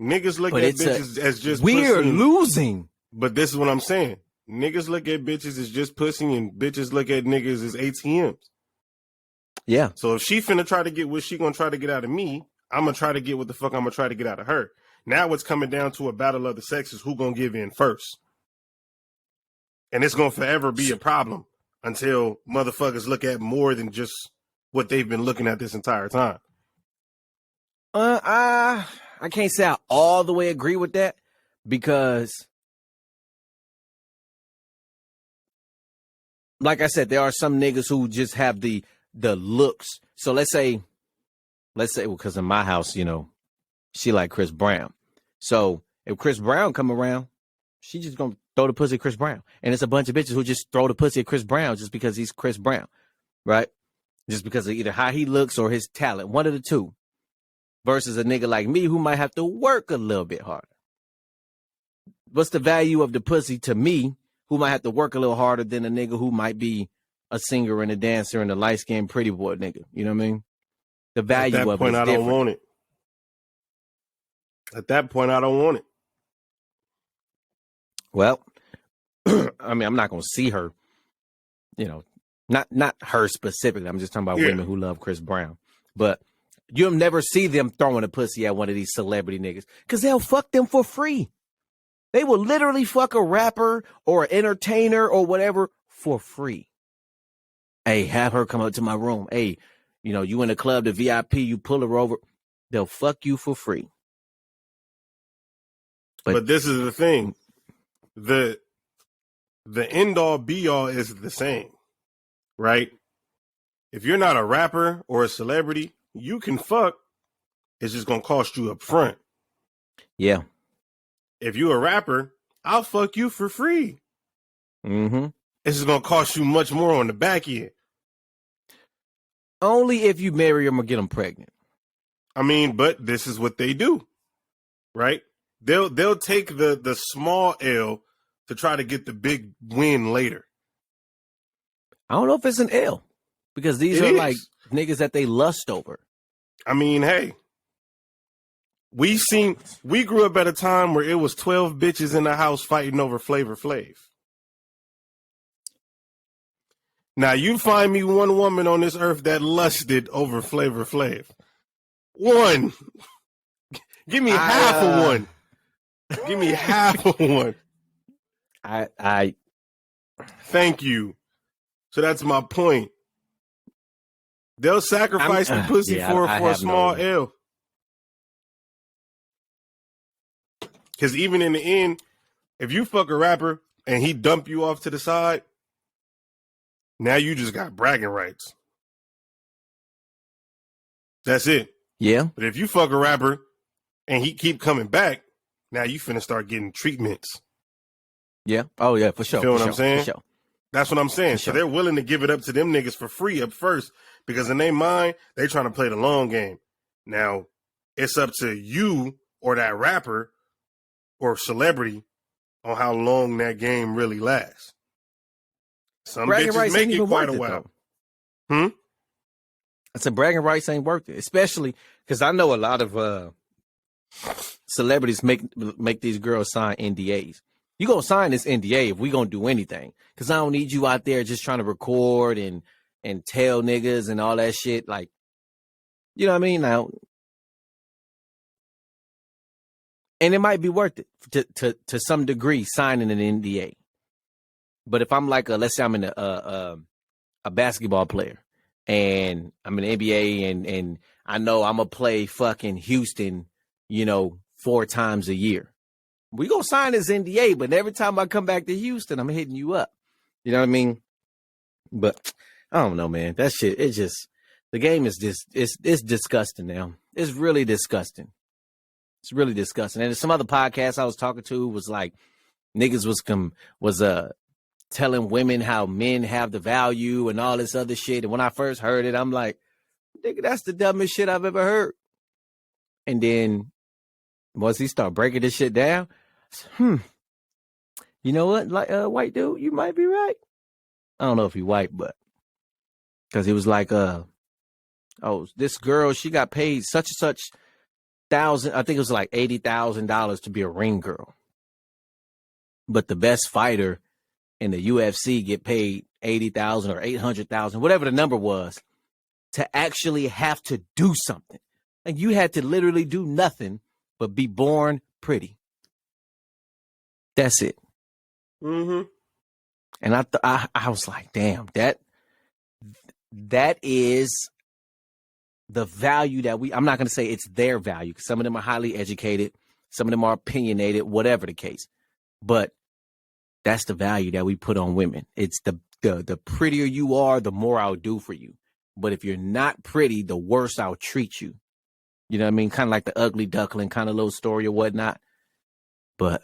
S2: niggas look at bitches as just
S1: we're
S2: pussy.
S1: Losing.
S2: But this is what I'm saying. Niggas look at bitches as just pussy, and bitches look at niggas as ATMs.
S1: Yeah.
S2: So if she finna try to get what she gonna try to get out of me, I'm gonna try to get what the fuck I'm gonna try to get out of her. Now it's coming down to a battle of the sexes. Who gonna give in first? And it's gonna forever be a problem until motherfuckers look at more than just what they've been looking at this entire time.
S1: I can't say I all the way agree with that because, like I said, there are some niggas who just have the looks. So let's say, well, because in my house, you know, she like Chris Brown. So if Chris Brown come around, she just gonna throw the pussy at Chris Brown. And it's a bunch of bitches who just throw the pussy at Chris Brown just because he's Chris Brown, right? Just because of either how he looks or his talent, one of the two. Versus a nigga like me who might have to work a little bit harder. What's the value of the pussy to me who might have to work a little harder than a nigga who might be a singer and a dancer and a light-skinned pretty boy nigga? You know what I mean? The value of it is different.
S2: At that point, I don't want it. At that point, I don't want it.
S1: Well, I mean, I'm not going to see her, you know, not her specifically. I'm just talking about women who love Chris Brown. But you'll never see them throwing a pussy at one of these celebrity niggas because they'll fuck them for free. They will literally fuck a rapper or an entertainer or whatever for free. Hey, have her come up to my room. Hey, you know, you in the club, the VIP, you pull her over. They'll fuck you for free.
S2: But this is the thing. The end all be all is the same, right? If you're not a rapper or a celebrity, you can fuck. It's just gonna cost you up front.
S1: Yeah.
S2: If you're a rapper, I'll fuck you for free.
S1: Mm-hmm.
S2: It's just gonna cost you much more on the back end.
S1: Only if you marry them or get them pregnant.
S2: I mean, but this is what they do, right? They'll take the small L to try to get the big win later.
S1: I don't know if it's an L because these are like niggas that they lust over.
S2: I mean, hey, we grew up at a time where it was 12 bitches in the house fighting over Flavor Flav. Now you find me one woman on this earth that lusted over Flavor Flav. One. Give me half of one. Give me half of one.
S1: I
S2: thank you. So that's my point. They'll sacrifice the pussy for a small L. Because even in the end, if you fuck a rapper and he dump you off to the side, now you just got bragging rights. That's it.
S1: Yeah.
S2: But if you fuck a rapper and he keep coming back, now you finna start getting treatments.
S1: Yeah. Oh, yeah, for sure.
S2: You feel what I'm saying?
S1: For sure.
S2: That's what I'm saying. So they're willing to give it up to them niggas for free up first because in their mind, they trying to play the long game. Now, it's up to you or that rapper or celebrity on how long that game really lasts. Some
S1: bragging
S2: bitches make it quite a while. I
S1: said bragging rights ain't worth it, especially because I know a lot of celebrities make these girls sign NDAs. You gonna sign this NDA if we gonna do anything, because I don't need you out there just trying to record and tell niggas and all that shit. Like, you know what I mean? Now, and it might be worth it to some degree signing an NDA. But if I'm like let's say I'm in a basketball player and I'm in the NBA and I know I'm gonna play fucking Houston, 4 times a year. We gonna sign this NDA, but every time I come back to Houston, I'm hitting you up. You know what I mean? But I don't know, man. That shit, the game is it's disgusting now. It's really disgusting. It's really disgusting. And some other podcasts I was talking to was like niggas was telling women how men have the value and all this other shit. And when I first heard it, I'm like, nigga, that's the dumbest shit I've ever heard. And then once he started breaking this shit down, you know what? Like, white dude, you might be right. I don't know if he white, but because he was like, this girl, she got paid such and such thousand. I think it was like $80,000 to be a ring girl. But the best fighter in the UFC get paid 80,000 or 800,000, whatever the number was, to actually have to do something. And you had to literally do nothing but be born pretty. That's it.
S2: Mm-hmm.
S1: And I was like, damn, that is the value that I'm not going to say it's their value, because some of them are highly educated, some of them are opinionated, whatever the case. But that's the value that we put on women. It's the prettier you are, the more I'll do for you. But if you're not pretty, the worse I'll treat you. You know what I mean? Kind of like the ugly duckling kind of little story or whatnot. But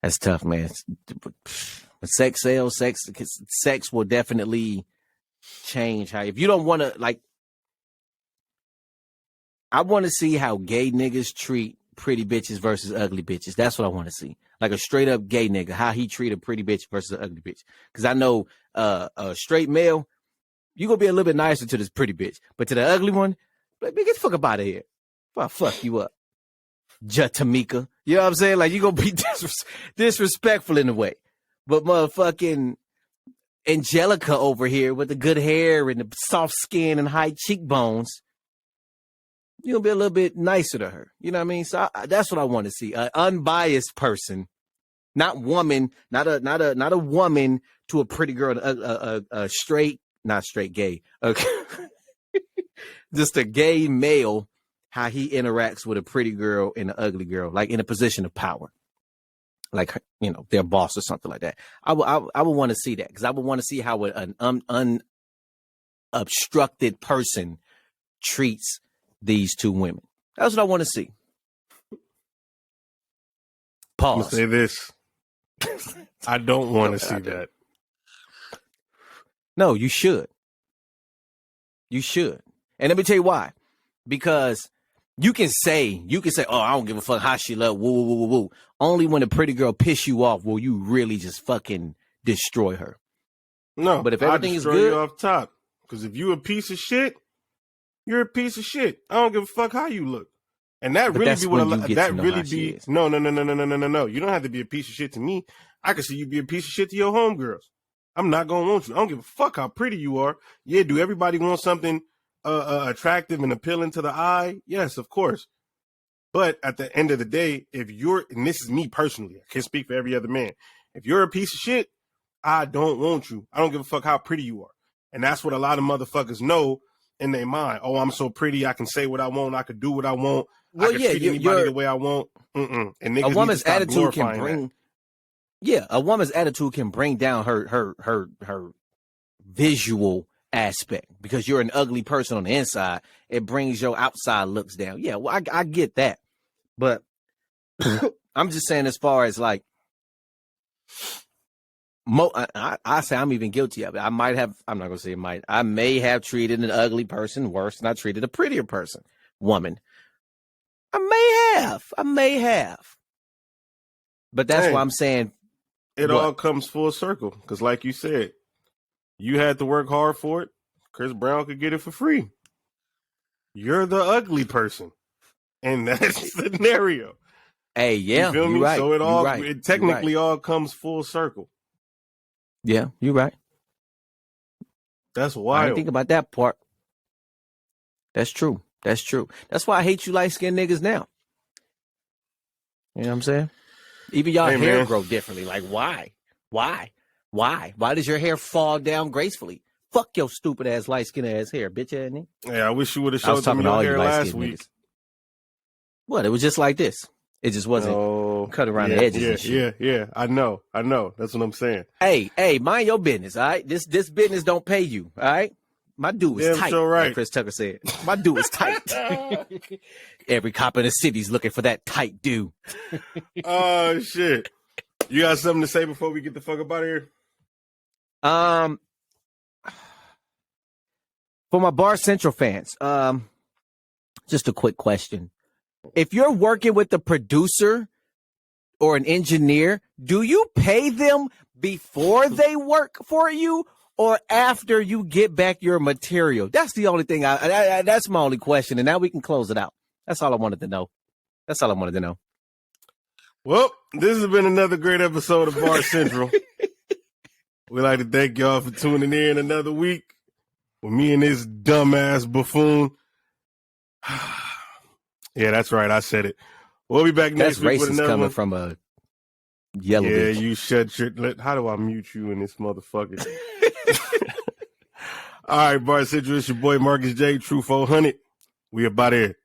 S1: that's tough, man. Sex sells. Sex will definitely change how. If you don't want to, like, I want to see how gay niggas treat pretty bitches versus ugly bitches. That's what I want to see. Like a straight up gay nigga, how he treat a pretty bitch versus an ugly bitch. Because I know a straight male, you gonna be a little bit nicer to this pretty bitch, but to the ugly one, like, get the fuck up out of here. I'll fuck you up, Tamika. You know what I'm saying? Like, you gonna be disrespectful in a way. But motherfucking Angelica over here with the good hair and the soft skin and high cheekbones, you're gonna be a little bit nicer to her. You know what I mean? So that's what I want to see. An unbiased person, not woman, not a woman to a pretty girl, a straight, not straight gay. Okay. Just a gay male, how he interacts with a pretty girl and an ugly girl, like in a position of power. Like, you know, their boss or something like that. I would want to see that, because I would want to see how an unobstructed person treats these two women. That's what I want to see. Pause.
S2: I'm gonna say this. I don't want to see that.
S1: No, you should. You should. And let me tell you why. Because you can say, oh, I don't give a fuck how she look, woo, woo, woo, woo, woo. Only when a pretty girl piss you off will you really just fucking destroy her.
S2: No,
S1: but if everything is good,
S2: you off top. Because if you a piece of shit, you're a piece of shit. I don't give a fuck how you look. And that really be what that really be. No. You don't have to be a piece of shit to me. I can see you be a piece of shit to your homegirls. I'm not gonna want you. I don't give a fuck how pretty you are. Yeah, do everybody want something attractive and appealing to the eye? Yes, of course. But at the end of the day, if you're, and this is me personally, I can't speak for every other man. If you're a piece of shit, I don't want you. I don't give a fuck how pretty you are. And that's what a lot of motherfuckers know in their mind. Oh, I'm so pretty. I can say what I want. I can do what I want.
S1: Well,
S2: I can treat anybody the way I want. And niggas
S1: a woman's attitude can bring.
S2: That.
S1: Yeah, a woman's attitude can bring down her visual aspect, because you're an ugly person on the inside. It brings your outside looks down. Yeah, well, I get that, but I'm just saying, as far as like, I say I'm even guilty of it. I might have. I'm not gonna say it might. I may have treated an ugly person worse than I treated a prettier woman. I may have. But that's why I'm saying
S2: it all comes full circle. Because, like you said, you had to work hard for it. Chris Brown could get it for free. You're the ugly person, and that's the scenario.
S1: Hey, yeah,
S2: you feel me?
S1: Right.
S2: So it technically all comes full circle.
S1: Yeah, you're right.
S2: That's wild.
S1: I didn't think about that part. That's true. That's why I hate you light-skinned niggas now. You know what I'm saying? Even y'all hair grow differently. Like, why? Why does your hair fall down gracefully? Fuck your stupid ass light-skinned ass hair, bitch ass nigga.
S2: Yeah, I wish you would have showed me your hair last week.
S1: Niggas. What? It was just like this. It just wasn't cut around the edges and shit.
S2: Yeah. I know. That's what I'm saying.
S1: Hey, mind your business, all right? This business don't pay you, all right? My dude is
S2: Damn
S1: tight.
S2: sure right.
S1: Like Chris Tucker said. My dude is tight. Every cop in the city's looking for that tight dude.
S2: Oh shit! You got something to say before we get the fuck up out of here?
S1: For my Bar Central fans, just a quick question. If you're working with a producer or an engineer, do you pay them before they work for you or after you get back your material? That's the only thing. That's my only question. And now we can close it out. That's all I wanted to know.
S2: Well, this has been another great episode of Bar Central. We'd like to thank y'all for tuning in another week with me and this dumbass buffoon. Yeah, that's right. I said it. We'll be back next week with another
S1: coming
S2: one.
S1: From a yellow.
S2: Yeah,
S1: bitch.
S2: you shut your. How do I mute you in this motherfucker? All right, Bar Central. It's your boy Marcus Jay Tru 400. We about here.